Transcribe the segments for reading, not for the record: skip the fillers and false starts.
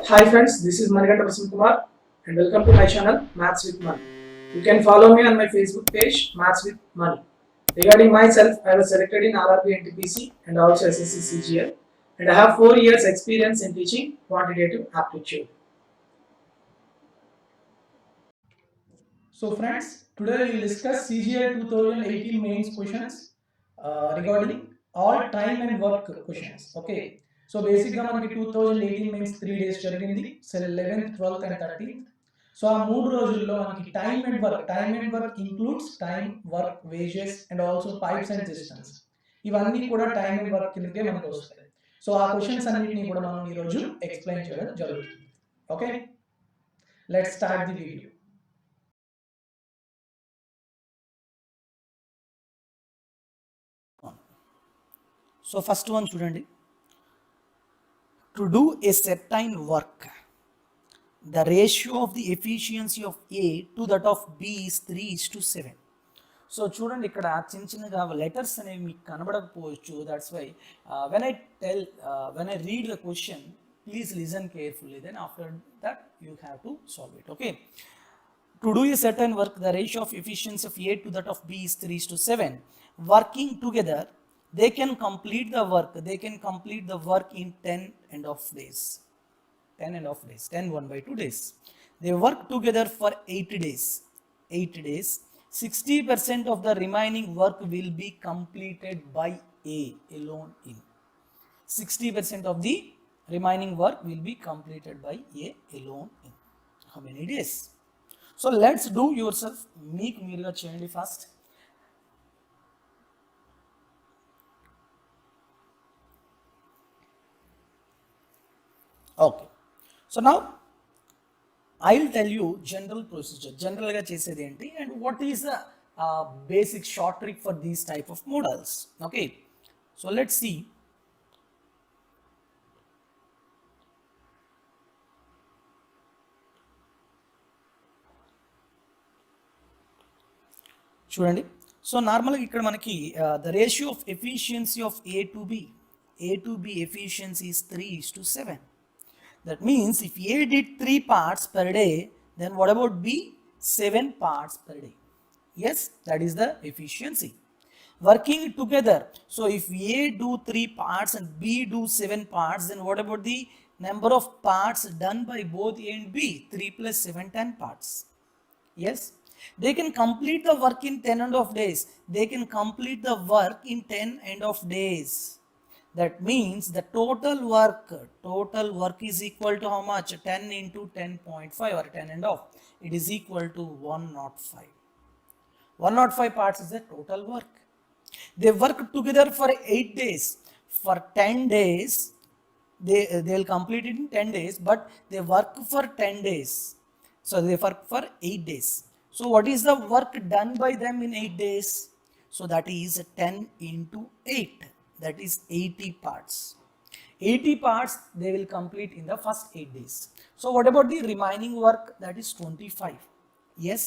Hi friends, this is Maniganta Prasanna Kumar and welcome to my channel Maths with Money. You can follow me on my Facebook page Maths with Money. Regarding myself, I was selected in RRB NTPC and also SSC CGL and I have 4 years experience in teaching quantitative aptitude. So friends, today we will discuss CGL 2018 mains questions regarding all time and work questions. Okay. So బేసిక్గా మనకి 2018 mains 3 days జరిగింది. Cell 11th 12th and 13th. So ఆ 3 రోజుల్లో మనకి time and work includes time work wages and also pipes and systems. ఇవన్నీ కూడా time and work కిందకే మనకు వస్తాయి. సో ఆ క్వశ్చన్స్ అన్నిటిని కూడా మనం ఈరోజు ఎక్స్ప్లెయిన్ చేయడం జరుగుతుంది. Okay, let's start the video. So first one చూడండి, to do a certain work the ratio of the efficiency of A to that of B is 3:7. So చూడండి, ఇక్కడ చిన్న చిన్నగా లెటర్స్ అనేవి మీకు కనబడకపోవచ్చు. That's why when I read the question please listen carefully, then after that you have to solve it. Okay, to do a certain work the ratio of efficiency of A to that of B is 3:7. Working together they can complete the work in 10 and off days. 10 1/2 days. They work together for 8 days. 60% of the remaining work will be completed by A alone in. 60% of the remaining work will be completed by A alone in. How many days? So let's do yourself. Make mirror change first. Okay, so now I'll tell you general procedure, general ga chesedi enti, and what is the basic short trick for these type of models. Okay, so let's see. చూడండి, so నార్మల్గా ఇక్కడ మనకి the ratio of efficiency of A to B efficiency is 3:7. That means if A did 3 parts per day, then what about B? 7 parts per day. Yes, that is the efficiency. Working together, so if A do 3 parts and B do 7 parts, then what about the number of parts done by both A and B? 3 plus 7, 10 parts. Yes, they can complete the work in 10 and of days. They can complete the work in 10 and of days. That means the total work is equal to how much? 10 into 10.5 or 10 and off. It is equal to 105. 105 parts is the total work. They work together for 8 days. For 10 days, they'll complete it in 10 days, but they work for 10 days. So they work for 8 days. So what is the work done by them in 8 days? So that is 10 into 8. That is 80 parts. 80 parts they will complete in the first 8 days. So what about the remaining work? That is 25. Yes.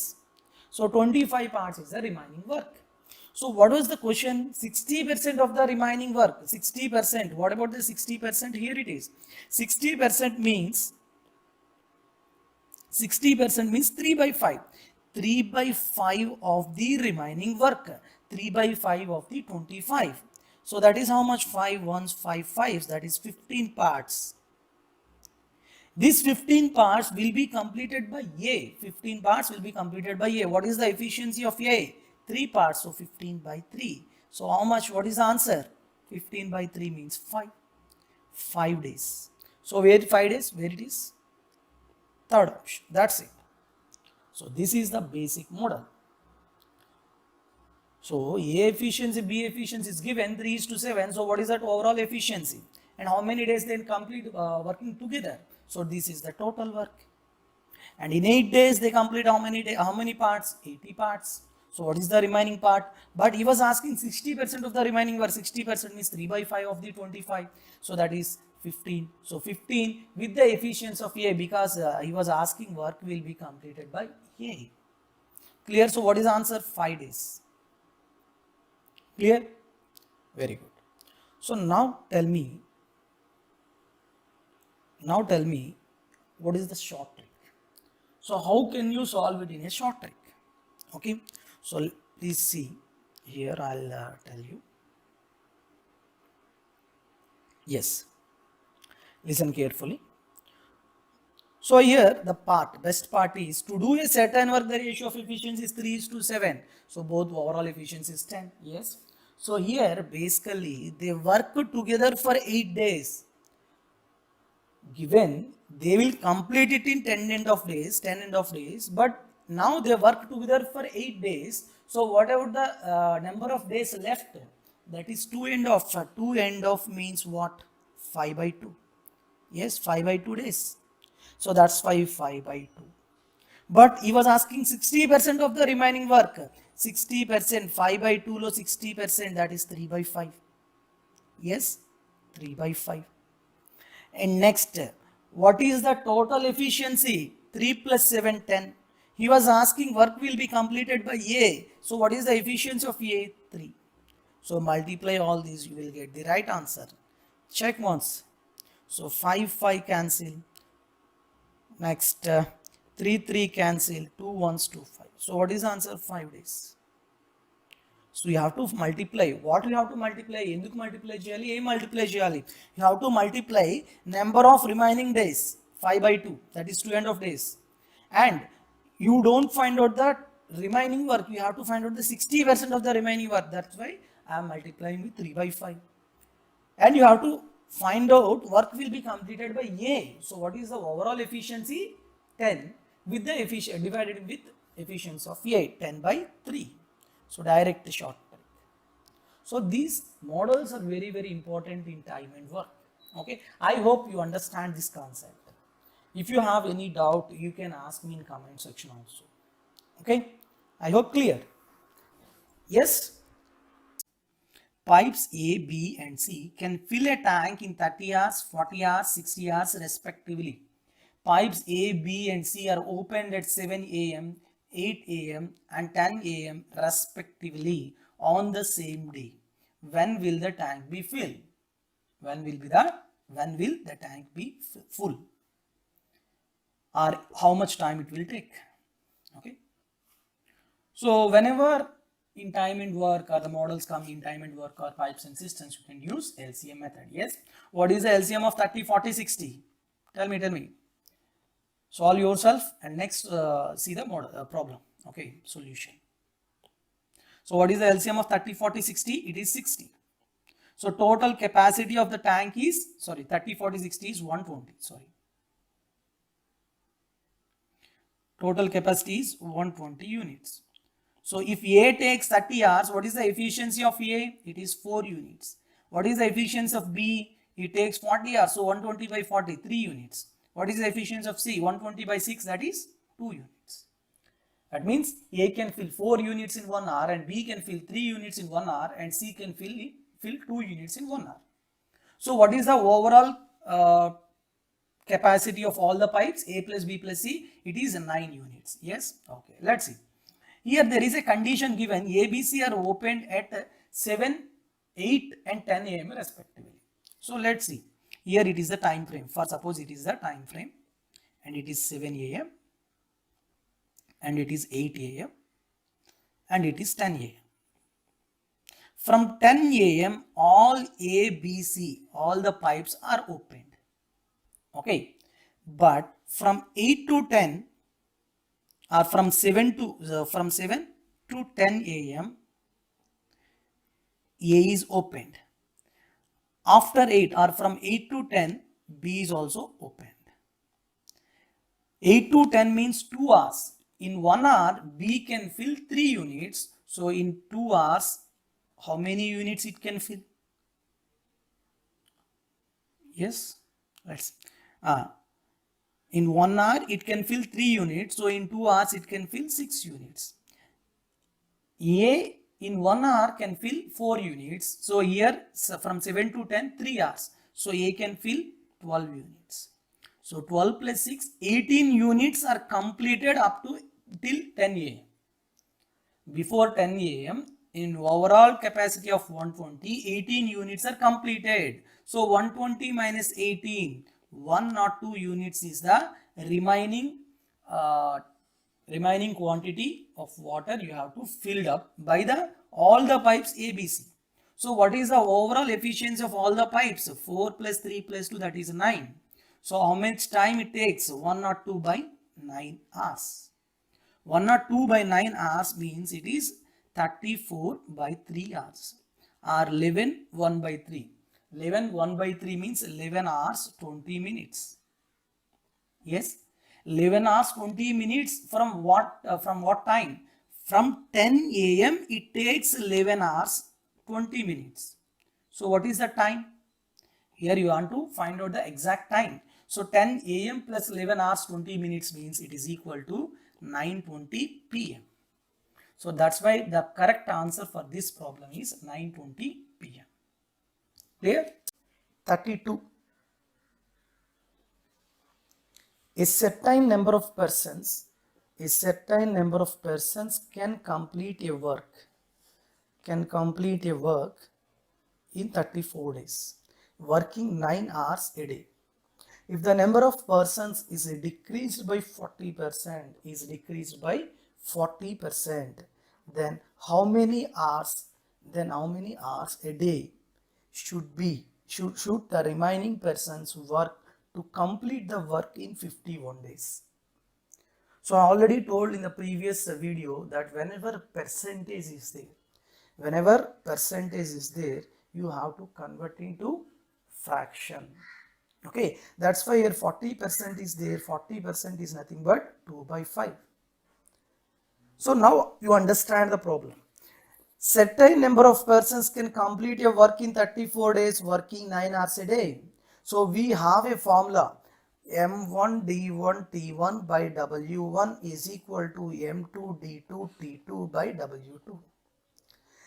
So 25 parts is the remaining work. So what was the question? 60% of the remaining work. 60%. What about the 60%? Here it is. 60% means 3 by 5. 3 by 5 of the remaining work. 3 by 5 of the 25. So that is how much? 5 ones, 5 fives. That is 15 parts. These 15 parts will be completed by A. 15 parts will be completed by A. What is the efficiency of A? 3 parts. So 15 by 3. So how much? What is the answer? 15 by 3 means 5. 5 days. So where 5 days? Where it is? Third option. That's it. So this is the basic model. So A efficiency, B efficiency is given 3:7. So what is that overall efficiency? And how many days they complete working together? So this is the total work. And in 8 days they complete how many parts? 80 parts. So what is the remaining part? But he was asking 60% of the remaining work. 60% means 3 by 5 of the 25. So that is 15. So 15 with the efficiency of A, because he was asking work will be completed by A. Clear? So what is the answer? 5 days. Clear? Very good. So now tell me what is the short trick? So how can you solve it in a short trick? Okay, so please see here, I'll tell you. Yes, listen carefully. So here the best part is to do a certain work, the ratio of efficiency is 3:7. So both overall efficiency is 10. Yes. So here basically they work together for 8 days. Given they will complete it in 10 end of days, but now they work together for 8 days. So whatever the number of days left, that is 2 end of. 2 end of means what? 5/2. Yes, 5/2 days. So that's why 5/2. But he was asking 60% of the remaining work. 60%, 5/2 lo 60%, that is 3/5. Yes, 3/5. And next, what is the total efficiency? 3 plus 7, 10. He was asking work will be completed by A. So what is the efficiency of A? 3. So multiply all these, you will get the right answer. Check once. So 5, 5 cancel. Next, 3, 3 cancel. 2 ones, 2, 5. So what is the answer? 5 days. So you have to multiply. What you have to multiply? ఎందుకు multiply చేయాలి? ఏ multiply చేయాలి? You have to multiply number of remaining days 5/2. That is 2 end of days. And you don't find out the remaining work. You have to find out the 60% of the remaining work. That's why I am multiplying with 3/5. And you have to find out work will be completed by A. So what is the overall efficiency? 10 with the divided with efficiency of A, 10/3. So direct short trick. So these models are very, very important in time and work. Okay, I hope you understand this concept. If you have any doubt, you can ask me in comment section also. Okay, I hope clear. Yes. Pipes A, B and C can fill a tank in 30 hours, 40 hours, 60 hours respectively. Pipes A, B and C are opened at 7 a.m., 8 a.m. and 10 a.m. respectively on the same day. When will the tank be filled? When will the tank be full? Or how much time it will take? Okay. So whenever in time and work, or the models come in time and work, or pipes and systems, you can use LCM method. Yes. What is the LCM of 30, 40, 60? Tell me. Solve yourself and next see the model problem. Okay, solution. So what is the LCM of 30, 40, 60? It is 60. So total capacity of the tank is, 30, 40, 60 is 120. Total capacity is 120 units. So if A takes 30 hours, what is the efficiency of A? It is 4 units. What is the efficiency of B? It takes 40 hours, so 120 by 40, 3 units. What is the efficiency of C? 120 by 6, that is 2 units. That means A can fill 4 units in 1 hour, and B can fill 3 units in 1 hour, and C can fill 2 units in 1 hour. So what is the overall capacity of all the pipes? A plus B plus C, it is 9 units. Yes. Okay, let's see. Here there is a condition given. A, B, C are opened at 7, 8 and 10 a.m. respectively. So let's see. Here it is the time frame. For suppose it is the time frame, and it is 7 a.m. and it is 8 a.m. and it is 10 a.m. From 10 a.m. all A, B, C, all the pipes are opened. Okay, but from 8 to 10 or from 7 to 10 a.m. A is opened. After 8 or from 8 to 10, B is also opened. 8 to 10 means 2 hours. In 1 hour, B can fill 3 units. So in 2 hours, how many units it can fill? Yes, let's in 1 hour it can fill 3 units, so in 2 hours it can fill 6 units. A in 1 hour can fill 4 units, so here from 7 to 10, 3 hours, so A can fill 12 units. So 12 plus 6, 18 units are completed up to till 10 a.m. Before 10 a.m. in overall capacity of 120, 18 units are completed. So 120 minus 18, 1 or 2 units is the remaining uh, remaining quantity of water you have to filled up by the all the pipes ABC. So what is the overall efficiency of all the pipes? 4 plus 3 plus 2, that is 9. So how much time it takes? 102 by 9 hours. 102 by 9 hours means it is 34 by 3 hours, or 11 1 by 3. 11 1 by 3 means 11 hours 20 minutes. Yes, 11 hours 20 minutes from what time? From 10 a.m. it takes 11 hours 20 minutes. So what is the time? Here you want to find out the exact time. So 10 a.m. plus 11 hours 20 minutes means it is equal to 9:20 p.m. So that's why the correct answer for this problem is 9:20 p.m. Clear? 32. A certain number of persons can complete a work in 34 days, working 9 hours a day. If the number of persons is decreased by 40%, then how many hours a day should the remaining persons work to complete the work in 51 days? So I already told in the previous video that whenever percentage is there, you have to convert into fraction. Okay, that's why here 40% is there. 40% is nothing but 2 by 5. So now you understand the problem. Certain number of persons can complete a work in 34 days, working 9 hours a day. So we have a formula. M1 D1 T1 by W1 is equal to M2 D2 T2 by W2.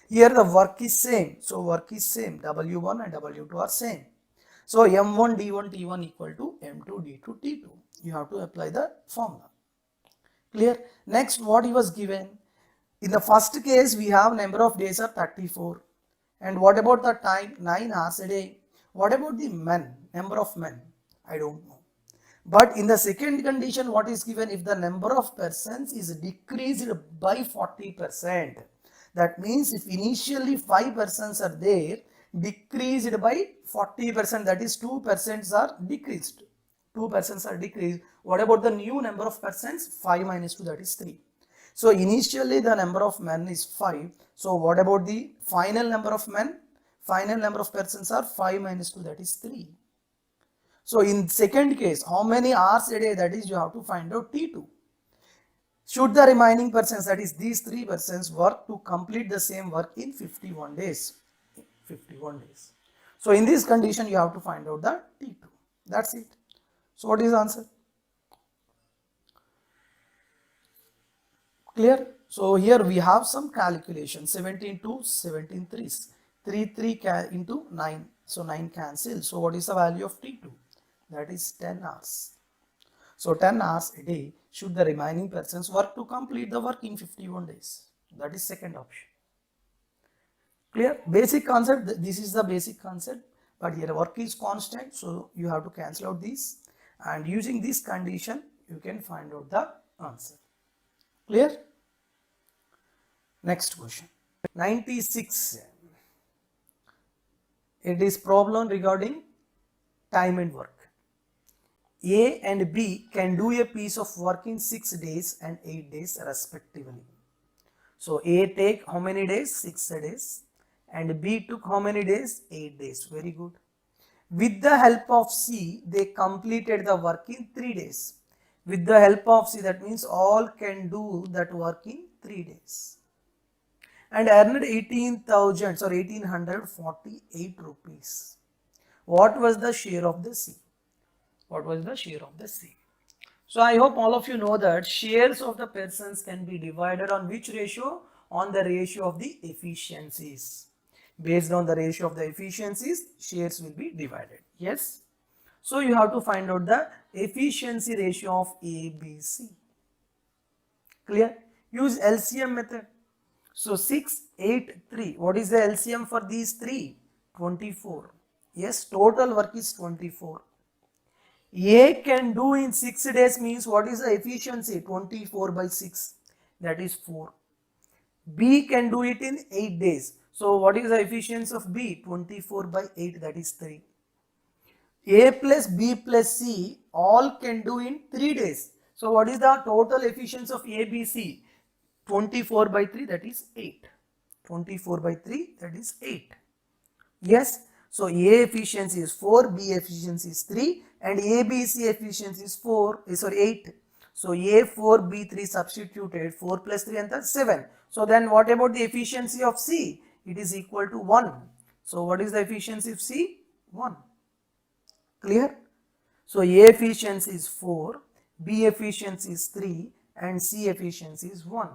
Here the work is same. So work is same. W1 and W2 are same. So M1 D1 T1 equal to M2 D2 T2. You have to apply the formula. Clear? Next, what he was given? In the first case, we have number of days are 34. And what about the time? 9 hours a day. What about the men? Number of men? I don't know. But in the second condition, what is given? If the number of persons is decreased by 40%, that means if initially 5 persons are there, decreased by 40%, that is 2% are decreased. 2 persons are decreased. What about the new number of persons? 5 minus 2, that is 3. So initially the number of men is 5. So what about the final number of men? Final number of persons are 5 minus 2, that is 3. So in second case, how many hours a day? That is, you have to find out T2. Should the remaining persons, that is these 3 persons, work to complete the same work in 51 days? 51 days. So in this condition, you have to find out the T2. That's it. So what is the answer? Clear? So here we have some calculation. 17 to 17 threes. 3 into 9. So 9 cancel. So what is the value of T2? That is 10 hours. So 10 hours a day should the remaining persons work to complete the work in 51 days. That is second option. Clear? Basic concept. This is the basic concept. But here work is constant. So you have to cancel out this. And using this condition, you can find out the answer. Clear? Next question. 96. It is problem regarding time and work. A and B can do a piece of work in 6 days and 8 days respectively. So A take how many days? 6 days. And B took how many days? 8 days. Very good. With the help of C, they completed the work in 3 days. With the help of C, that means all can do that work in 3 days. And earned 18,1848 rupees. What was the share of the C? What was the share of the C? So I hope all of you know that shares of the persons can be divided on which ratio? On the ratio of the efficiencies. Based on the ratio of the efficiencies, shares will be divided. Yes. So you have to find out the efficiency ratio of ABC. Clear? Use LCM method. So 6, 8, 3. What is the LCM for these 3? 24. Yes, total work is 24. A can do in 6 days means what is the efficiency? 24 by 6, that is 4. B can do it in 8 days. So what is the efficiency of B? 24 by 8, that is 3. A plus B plus C all can do in 3 days. So what is the total efficiency of A, B, C? 24 by 3, that is 8. 24 by 3, that is 8. Yes. So A efficiency is 4, B efficiency is 3, and A, B, C efficiency is 8. So A 4, B 3 substituted, 4 plus 3 and 7. So then what about the efficiency of C? It is equal to 1. So what is the efficiency of C? 1. Clear? So A efficiency is 4, B efficiency is 3, and C efficiency is 1.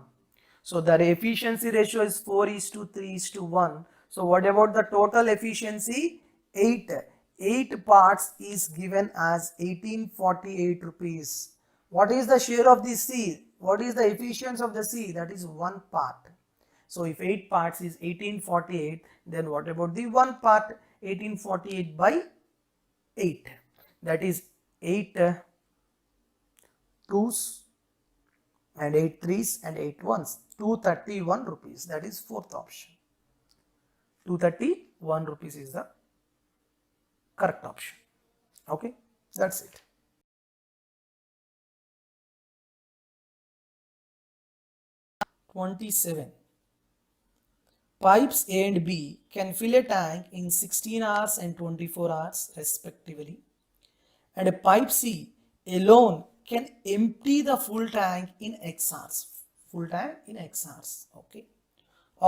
So the efficiency ratio is 4:3:1. So what about the total efficiency? 8. 8 parts is given as 1848 rupees. What is the share of the C? What is the efficiency of the C? That is 1 part. So if 8 parts is 1848, then what about the 1 part? 1848 by 8. That is 8 twos and 8 threes and 8 ones. 231 rupees. That is fourth option. 231 rupees is the correct option. Okay, that's it. (27) Pipes A and B can fill a tank in 16 hours and 24 hours respectively, and a pipe C alone can empty the full tank in X hours. Full tank in X hours. Okay.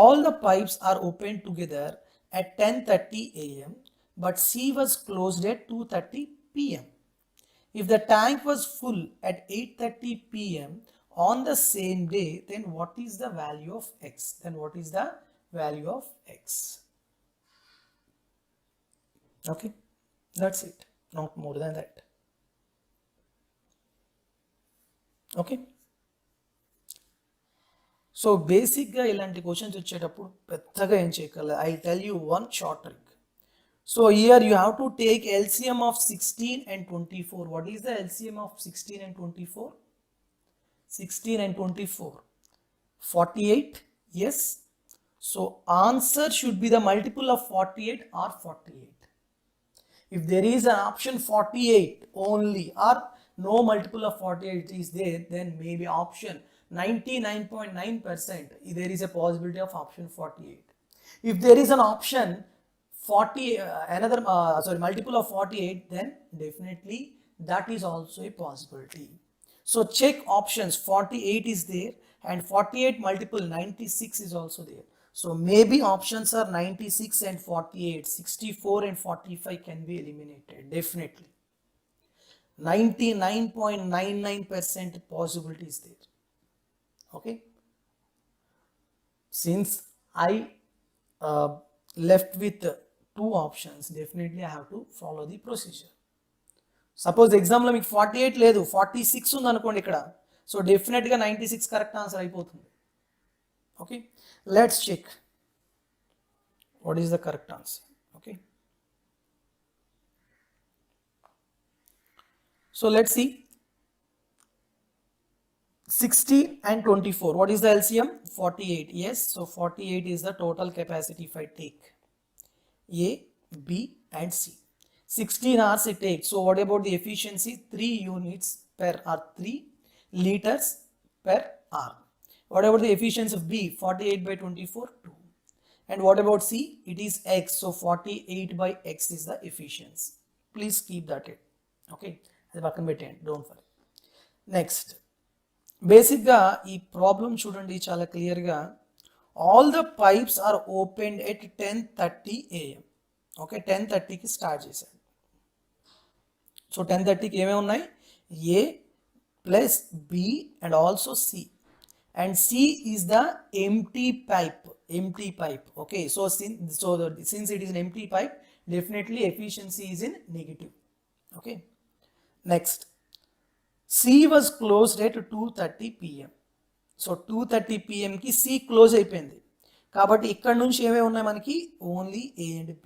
All the pipes are opened together at 10:30 a.m. but C was closed at 2:30 p.m. If the tank was full at 8:30 p.m. on the same day, then what is the value of X? Then what is the value of X? Okay, that's it. Not more than that. Okay. So బేసిక్గా ఇలాంటి questions వచ్చేటప్పుడు పెద్దగా ఏం చేయగలరు. I tell you one short trick. So here you have to take LCM of 16 and 24. What is the LCM of 16 and 24? 16 and 24. 48. Yes. So answer should be the multiple of 48 or 48. If there is an option 48 only or no multiple of 48 is there, then maybe option 99.9% there is a possibility of option 48. If there is an option 40 multiple of 48, then definitely that is also a possibility. So check options. 48 is there and 48 multiple 96 is also there. So maybe options are 96 and 48, 64 and 45 can be eliminated. Definitely 99.99% possibility is there. Okay, since I left with 2 options, definitely I have to follow the procedure. Suppose exam lo meeku 48 ledu 46 ఉంది అనుకోండి ఇక్కడ, so definite గా 96 correct answer అయిపోతుంది. Okay, let's check what is the correct answer. Okay, so let's see. 60 and 24. What is the LCM? 48. Yes. So 48 is the total capacity if I take A, B and C. 16 hours it takes. So what about the efficiency? 3 units per or 3 liters per hour. What about the efficiency of B? 48 by 24, 2. And what about C? It is X. So 48 by X is the efficiency. Please keep that in. Okay. Don't worry. Next. బేసిక్గా ఈ problem చూడండి చాలా క్లియర్గా. All the pipes are opened at 10:30 AM. Okay, 10:30కి start చేశాడు. So 10:30కి ఏమేమి ఉన్నాయి? A plus B and also C. And C is the empty pipe. Okay, so since it is an empty pipe, definitely efficiency is in negative. Okay, next. C was closed at 2:30 p.m. So 2:30 p.m.కి C close అయిపోయింది కాబట్టి ఇక్కడ నుంచి ఏమేమి ఉన్నాయి మనకి? Only A and B.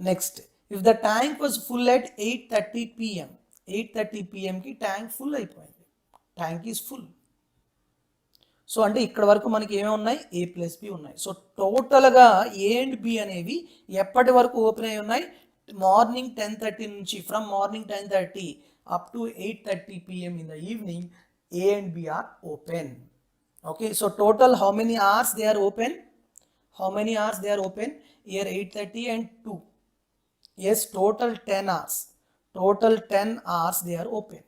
Next If the tank was full at 8:30 p.m., 8:30 p.m. ki tank full అయిపోయింది. Tank is full. So అంటే ఇక్కడ వరకు మనకి ఏమేమి ఉన్నాయి, ఏ ప్లస్ బి ఉన్నాయి. సో టోటల్గా ఏ అండ్ బి అనేవి ఎప్పటి వరకు ఓపెన్ అయి ఉన్నాయి, మార్నింగ్ 10:30 నుంచి, from morning 10:30 up to 8:30 p.m. in the evening, A and B are open. Okay, so total how many hours they are open? How many hours they are open? Here 8:30 and 2. Yes, total 10 hours. Total 10 hours they are open.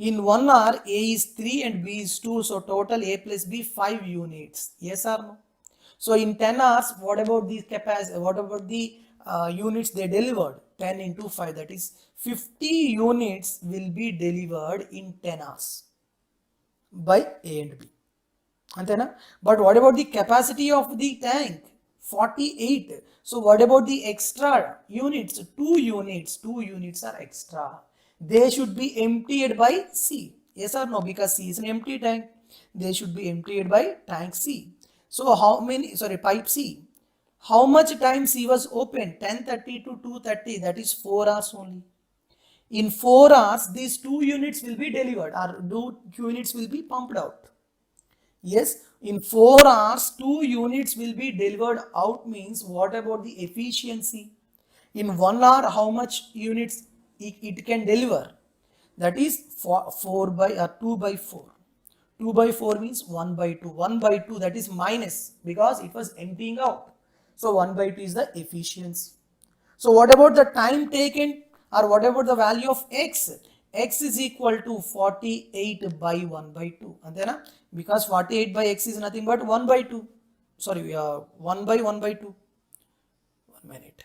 In 1 hour, A is 3 and B is 2. So total A plus B 5 units. Yes or no? So in 10 hours, what about the capacity? What about the units they delivered? 10 into 5, that is 50 units will be delivered in 10 hours by A and B. Antena? But what about the capacity of the tank? 48. So what about the extra units? 2 units. 2 units are extra. They should be emptied by C. Yes or no? Because C is an empty tank. They should be emptied by tank C. So how many, pipe C. How much time C was open? 10:30 to 2:30. That is 4 hours only. In 4 hours, these 2 units will be delivered, or 2 units will be pumped out. Yes, in 4 hours, 2 units will be delivered out means what about the efficiency? In 1 hour, how much units it can deliver? That is 2 by 4. 2 by 4 means 1 by 2. 1 by 2, that is minus, because it was emptying out. So 1 by 2 is the efficiency. So what about the time taken, or what about the value of x? X is equal to 48 by 1 by 2. Antena? Because 48 by x is nothing but 1 by 2. 1 by 1 by 2. 1 minute.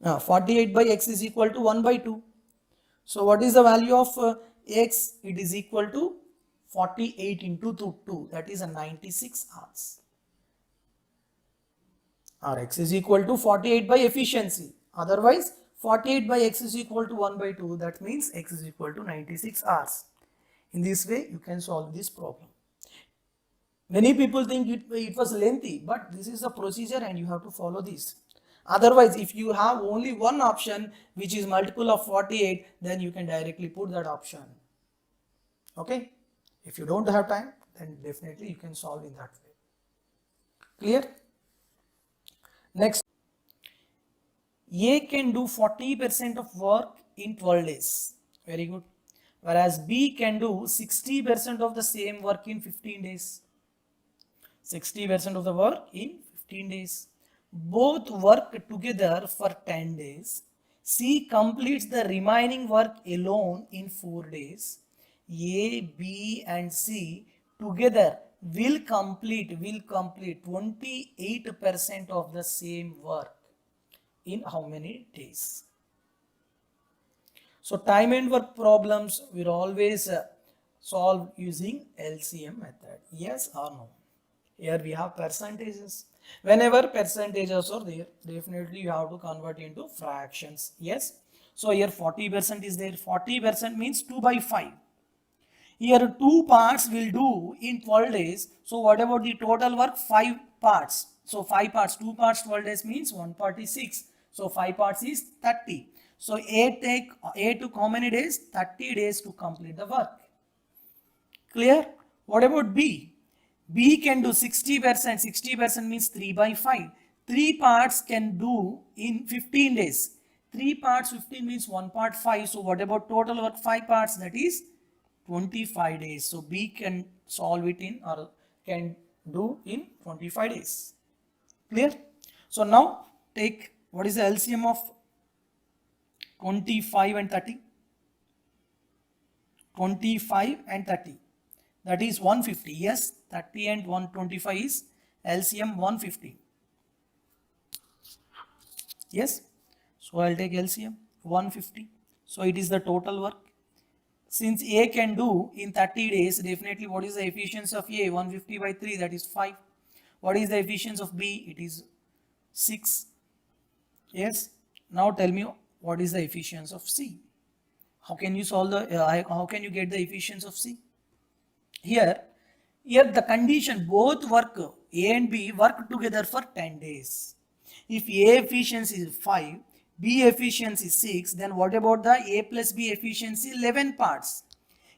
Now 48 by x is equal to 1 by 2. So what is the value of x? It is equal to 48 into 2. That is a 96 hours. Or x is equal to 48 by efficiency. Otherwise, 48 by x is equal to 1 by 2. That means x is equal to 96 hours. In this way, you can solve this problem. Many people think it was lengthy, but this is a procedure and you have to follow this. Otherwise, if you have only one option which is multiple of 48, then you can directly put that option. Okay? If you don't have time, then definitely you can solve in that way. Clear? Next, A can do 40% of work in 12 days. Very good. Whereas B can do 60% of the same work in 15 days. 60% of the work in 15 days. Both work together for 10 days. C completes the remaining work alone in 4 days. A, B and C together will complete 28% of the same work in how many days? So time and work problems will always solve using LCM method. Yes or no? Here we have percentages. Whenever percentages are there, definitely you have to convert into fractions. Yes. So here 40% is there. 40% means 2 by 5. Here 2 parts will do in 12 days. So what about the total work? 5 parts. So 5 parts, 2 parts 12 days means 1 part is 6. So 5 parts is 30. So A took how many days? 30 days to complete the work. Clear? What about B? B can do 60%. 60% means 3 by 5. 3 parts can do in 15 days. 3 parts 15 means 1 part 5. So what about total work? 5 parts, that is 25 days. So B can solve it in, or can do in 25 days. Clear? So now take, what is the LCM of 25 and 30? 25 and 30. That is 150. Yes, 30 and 125 is LCM 150. Yes. So I'll take LCM 150. So it is the total work. Since A can do in 30 days, definitely what is the efficiency of A? 150 by 3, that is 5. What is the efficiency of B? It is 6. Yes. Now tell me, what is the efficiency of C? How can you solve the, how can you get the efficiency of C? Here the condition, both work A and B work together for 10 days. If A efficiency is 5, B efficiency is 6, then what about the A plus B efficiency? 11 parts.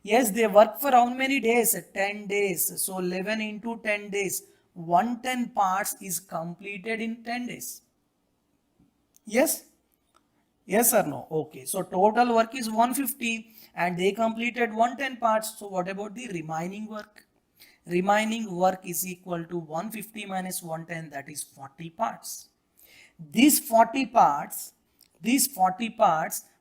Yes, they work for how many days? 10 days. So 11 into 10 days. 110 parts is completed in 10 days. Yes? Yes or no? Okay. So total work is 150 and they completed 110 parts. So what about the remaining work? Remaining work is equal to 150 minus 110, that is 40 parts. These 40 parts,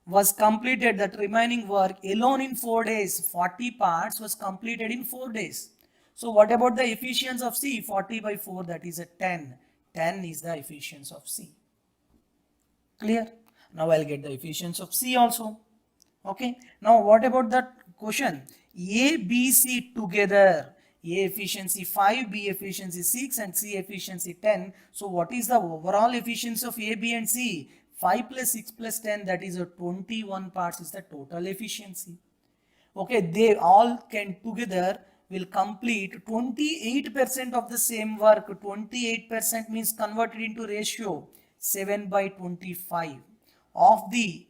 was completed, that remaining work alone in 4 days. 40 parts was completed in 4 days. So what about the efficiency of C? 40 by 4, that is a 10. 10 is the efficiency of C. Clear? Now I'll get the efficiency of C also. Okay. Now what about that question? A, B, C together. A efficiency 5, B efficiency 6 and C efficiency 10. So what is the overall efficiency of A, B and C? 5 plus 6 plus 10, that is a 21 parts is the total efficiency. Okay, they all can together will complete 28% of the same work. 28% means converted into ratio 7 by 25 of the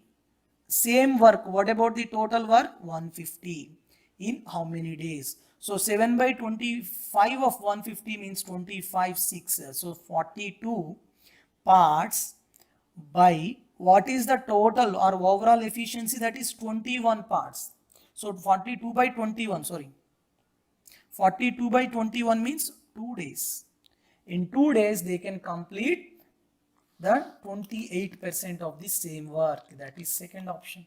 same work. What about the total work? 150 in how many days? So 7 by 25 of 150 means 25 6. So 42 parts by what is the total or overall efficiency? That is 21 parts. So 42 by 21, sorry. 42 by 21 means 2 days. In 2 days, they can complete the 28% of the same work. That is second option.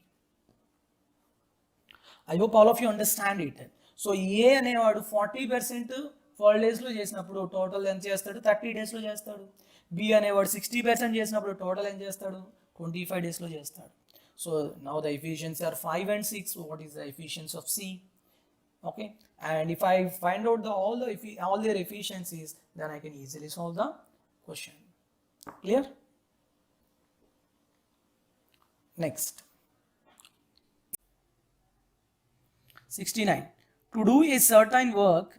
I hope all of you understand it. So A అనేవాడు 40% 12 డేస్లో చేసినప్పుడు total ఎంత చేస్తాడు? 30 డేస్లో చేస్తాడు. B అనేవాడు 60% చేసినప్పుడు total ఎంత చేస్తాడు? 25 డేస్లో చేస్తాడు. So now the efficiency are 5 and 6. What is the efficiency of C? Okay, and if I find out all their efficiencies, then I can easily solve the question. Clear? Next. 69. To do a certain work,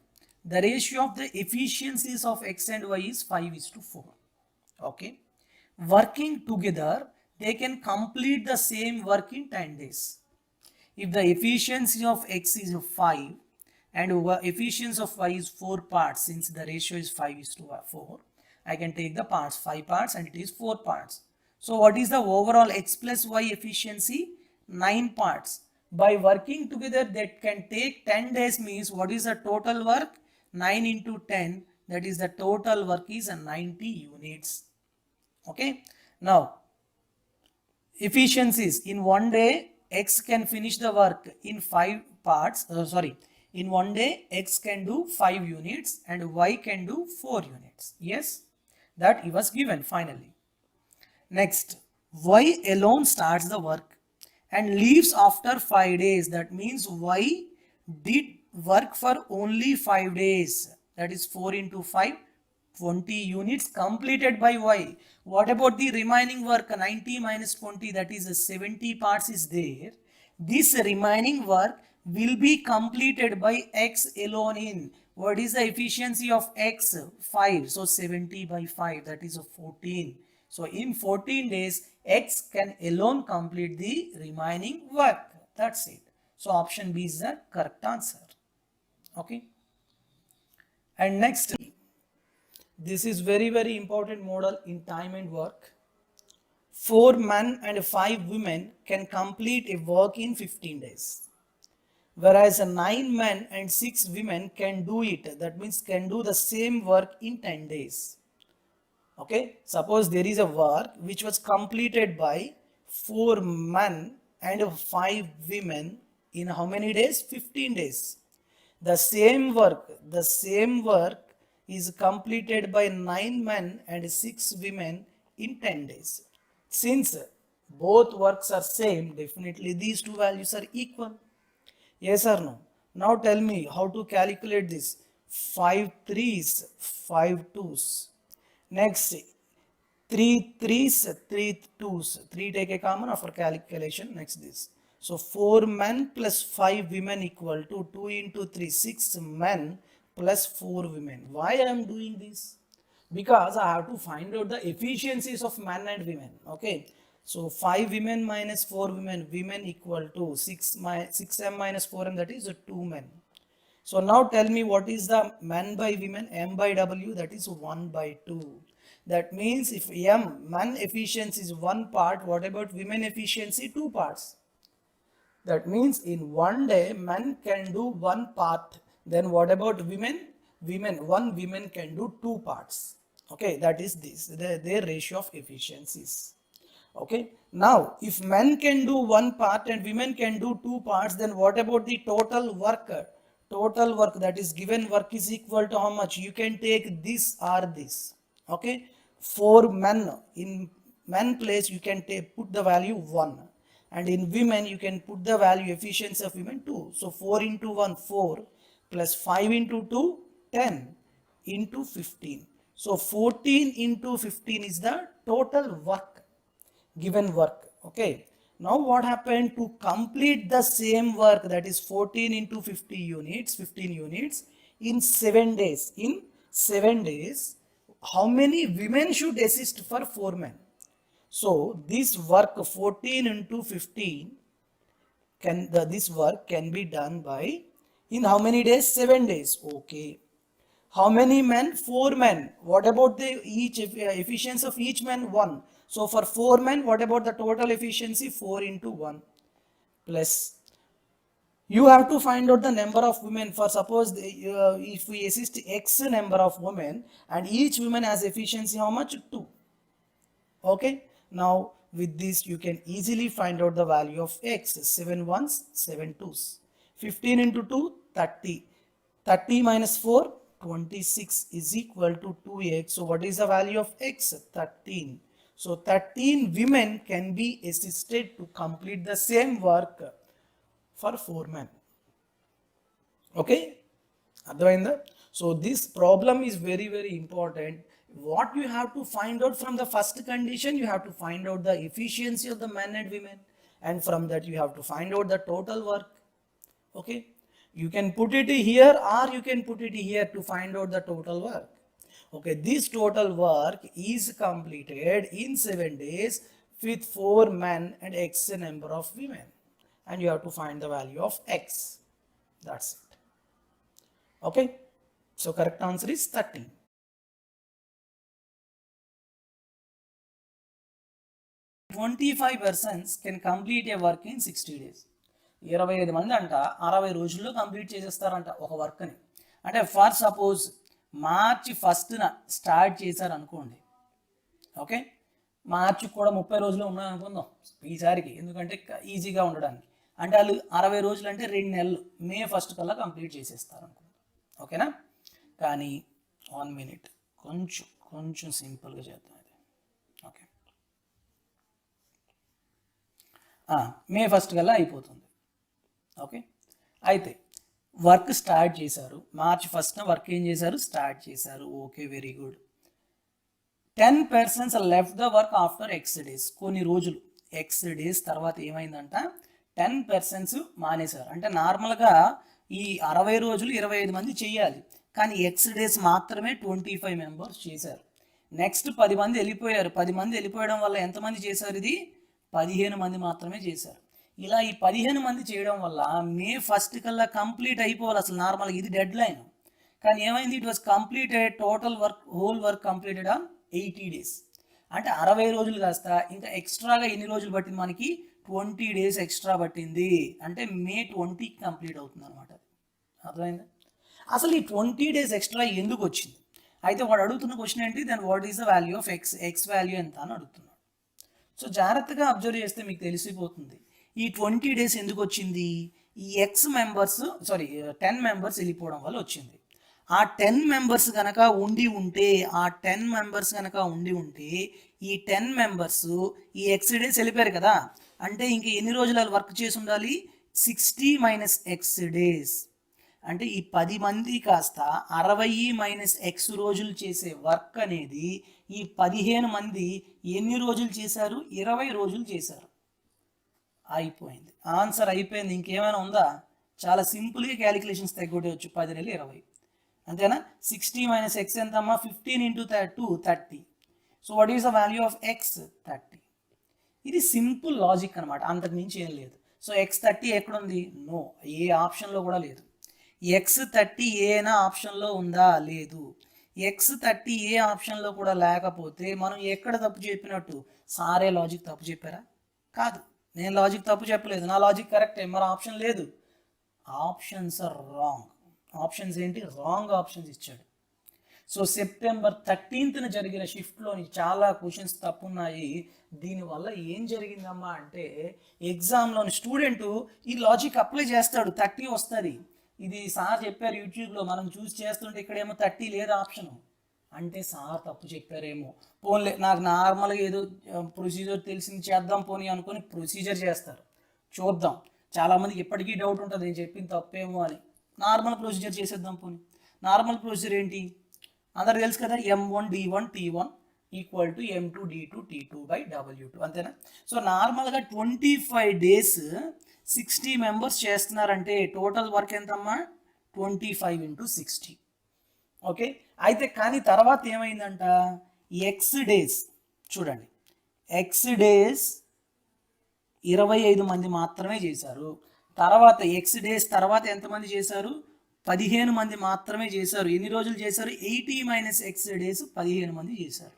the ratio of the efficiencies of X and Y is 5:4. Okay. Working together, they can complete the same work in 10 days. If the efficiency of X is 5 and efficiency of Y is 4 parts, since the ratio is 5:4, I can take the parts, 5 parts and it is 4 parts. So what is the overall X plus Y efficiency? 9 parts. By working together, that can take 10 days means what is the total work? 9 into 10, that is the total work is 90 units. Okay. Now, efficiencies in one day, X can finish the work in 5 parts. In one day, X can do 5 units and Y can do 4 units. Yes, that he was given finally. Next, Y alone starts the work and leaves after 5 days. That means Y did work for only 5 days. That is 4 into 5, 20 units completed by Y. What about the remaining work? 90 minus 20, that is 70 parts is there. This remaining work will be completed by X alone in. What is the efficiency of X? 5. So 70 by 5, that is 14. So in 14 days, X can alone complete the remaining work. That's it. So option B is the correct answer. Okay. And next, this is very, very important model in time and work. 4 men and 5 women can complete a work in 15 days. Whereas 9 men and 6 women can do it. That means can do the same work in 10 days. Okay, suppose there is a work which was completed by 4 men and 5 women in how many days? 15 days. The same work is completed by 9 men and 6 women in 10 days. Since both works are same, definitely these two values are equal. Yes or no? Now tell me how to calculate this. 5 3s, 5 2s. Next, 3 3s, 3 2s. 3 take a common after calculation. Next this. So 4 men plus 5 women equal to 2 into 3, 6 men plus 4 women. Why I am doing this? Because I have to find out the efficiencies of men and women. Okay, so 5 women minus 4 women, women equal to 6m minus 4m, that is 2 men. So now tell me what is the men by women, m by w, that is 1 by 2. That means if man efficiency is 1 part, what about women efficiency? 2 parts. That means in one day men can do 1 part. Then what about women? One women can do 2 parts. Okay, that is this, their ratio of efficiencies. Okay, now if men can do 1 part and women can do 2 parts, then what about the total work? Total work, that is given work is equal to how much? You can take this or this. Okay, for men, in men place you can put the value 1, and in women you can put the value efficiency of women 2. So 4 into 1 4 plus 5 into 2 10 into 15. So 14 into 15 is the total work, given work. Okay, now what happened? To complete the same work, that is 14 into 50 units, 15 units in 7 days, how many women should assist for 4 men? So this work 14 into 15 this work can be done by, in how many days? 7 days. Okay, how many men? 4 men. What about the each efficiency of each man? 1. So for 4 men, what about the total efficiency? 4 into 1 plus. You have to find out the number of women. For suppose if we assist X number of women and each woman has efficiency how much? 2. Okay. Now with this you can easily find out the value of X. 7 ones, 7 twos. 15 into 2, 30. 30 minus 4, 26 is equal to 2x. So what is the value of X? 13. So 13 women can be assisted to complete the same work for 4 men. Okay? So this problem is very, very important. What you have to find out from the first condition, you have to find out the efficiency of the men and women, and from that you have to find out the total work. Okay, you can put it here or you can put it here to find out the total work. Okay, this total work is completed in 7 days with 4 men and X number of women, and you have to find the value of X. That's it. Okay, so correct answer is 13. "25 persons can complete a work in 60 days." 25 మంది అంట 60 రోజుల్లో complete చేసేస్తారంట ఒక వర్క్ని. అంటే for suppose March 1న start చేశారు అనుకోండి. Okay, మార్చి కూడా 30 రోజులు ఉన్నాయి అనుకుందాం ఈసారికి, ఎందుకంటే ఈజీగా ఉండడానికి. అంటే వాళ్ళు 60 రోజులు అంటే 2 నెలలు, మే 1 కల్లా కంప్లీట్ చేసేస్తారు అనుకుందాం. ఓకేనా? కానీ 1 మినిట్, కొంచెం సింపుల్గా చేద్దాం ఇది. ఓకే, మే 1 కల్లా అయిపోతుంది. ఓకే, అయితే వర్క్ స్టార్ట్ చేశారు. మార్చి 1న వర్క్ ఏం చేశారు? స్టార్ట్ చేశారు. Okay, very good. 10 persons left the work after X days. కొన్ని రోజులు ఎక్స్ డేస్ తర్వాత ఏమైందంట? 10 persons మానేశారు. అంటే నార్మల్గా ఈ 60 రోజులు 25 మంది చేయాలి, కానీ ఎక్స్ డేస్ మాత్రమే 25 members చేశారు. నెక్స్ట్ 10 మంది వెళ్ళిపోయారు. 10 మంది వెళ్ళిపోవడం వల్ల ఎంతమంది చేశారు? ఇది 15 మంది మాత్రమే చేశారు. ఇలా ఈ 15 మంది చేయడం వల్ల మే 1 కల్లా కంప్లీట్ అయిపోవాలి. అసలు నార్మల్గా ఇది డెడ్ లైన్, కానీ ఏమైంది? It was completed, total work, whole work completed on 80 days. అంటే 60 రోజులు కాస్త ఇంకా ఎక్స్ట్రాగా ఎన్ని రోజులు పట్టింది మనకి? 20 days ఎక్స్ట్రా పట్టింది. అంటే మే 20కి కంప్లీట్ అవుతుంది అనమాట. అర్థమైందా? అసలు ఈ 20 days ఎక్స్ట్రా ఎందుకు వచ్చింది? అయితే వాడు అడుగుతున్న క్వశ్చన్ ఏంటి? Then what is the value of x, x value ఎంత అని అడుగుతున్నాడు. సో జాగ్రత్తగా అబ్జర్వ్ చేస్తే మీకు తెలిసిపోతుంది ఈ 20 days ఎందుకు వచ్చింది. ఈ ఎక్స్ మెంబర్స్ 10 members వెళ్ళిపోవడం వల్ల వచ్చింది. ఆ 10 members కనుక ఉండి ఉంటే ఈ 10 members ఈ ఎక్స్ డేస్ వెళ్ళిపోయారు కదా, అంటే ఇంక ఎన్ని రోజులు వర్క్ చేసి ఉండాలి? 60 minus ఎక్స్ డేస్. అంటే ఈ 10 మంది కాస్త 60 minus ఎక్స్ రోజులు చేసే వర్క్ అనేది ఈ 15 మంది ఎన్ని రోజులు చేశారు? 20 రోజులు చేశారు. అయిపోయింది, ఆన్సర్ అయిపోయింది. ఇంకేమైనా ఉందా? చాలా సింపుల్గా క్యాలిక్యులేషన్స్ తగ్గొట్టవచ్చు. 10 నెలలు 20. అంతేనా 60 మైనస్ ఎక్స్ ఎంత అమ్మా 15 into 2 30. So what is the value of X 30. ఇది సింపుల్ లాజిక్ అనమాట, అంతకు మించి ఏం లేదు. సో ఎక్స్ 30 ఎక్కడుంది? నో, ఏ ఆప్షన్లో కూడా లేదు. ఎక్స్ 30 ఏనా ఆప్షన్లో ఉందా? లేదు. ఎక్స్ 30 ఏ ఆప్షన్లో కూడా లేకపోతే మనం ఎక్కడ తప్పు చెప్పినట్టు? సారే లాజిక్ తప్పు చెప్పారా? కాదు, నేను లాజిక్ తప్పు చెప్పలేదు, నా లాజిక్ కరెక్టే, మరి ఆప్షన్ లేదు. Options are wrong. ఆప్షన్స్ ఏంటి? రాంగ్ ఆప్షన్స్ ఇచ్చాడు. సో సెప్టెంబర్ 13th జరిగిన షిఫ్ట్లోని చాలా క్వశ్చన్స్ తప్పున్నాయి. దీనివల్ల ఏం జరిగిందమ్మా అంటే ఎగ్జామ్లోని స్టూడెంట్ ఈ లాజిక్ అప్లై చేస్తాడు, 30 వస్తుంది. ఇది సార్ చెప్పారు యూట్యూబ్లో, మనం చూసి చేస్తుంటే ఇక్కడేమో 30 లేదు ఆప్షన్, అంటే సార్ తప్పు చెప్పారేమో. పోన్లే, నాకు నార్మల్గా ఏదో ప్రొసీజర్ తెలిసింది చేద్దాం పోనీ అనుకొని ప్రొసీజర్ చేస్తారు. చూద్దాం, చాలామందికి ఇప్పటికీ డౌట్ ఉంటుంది నేను చెప్పింది తప్పేమో అని. నార్మల్ ప్రొసీజర్ చేసేద్దాం పోనీ. నార్మల్ ప్రొసీజర్ ఏంటి? అందరికి తెలుసు కదా, M1 D1 T1 equal to M2 D2 T2 by W2, అంతేనా? సో నార్మల్గా 25 days 60 మెంబర్స్ చేస్తున్నారంటే టోటల్ వర్క్ ఎంతమ్మా? 25 into 60. ఓకే, అయితే కానీ తర్వాత ఏమైందంట, ఎక్స్ డేస్ చూడండి, ఎక్స్ డేస్ 25 మంది మాత్రమే చేశారు. తర్వాత ఎక్స్ డేస్ తర్వాత ఎంతమంది చేశారు? 15 మంది మాత్రమే చేశారు. ఎన్ని రోజులు చేశారు? 80 మైనస్ ఎక్స్ డేస్ 15 మంది చేశారు.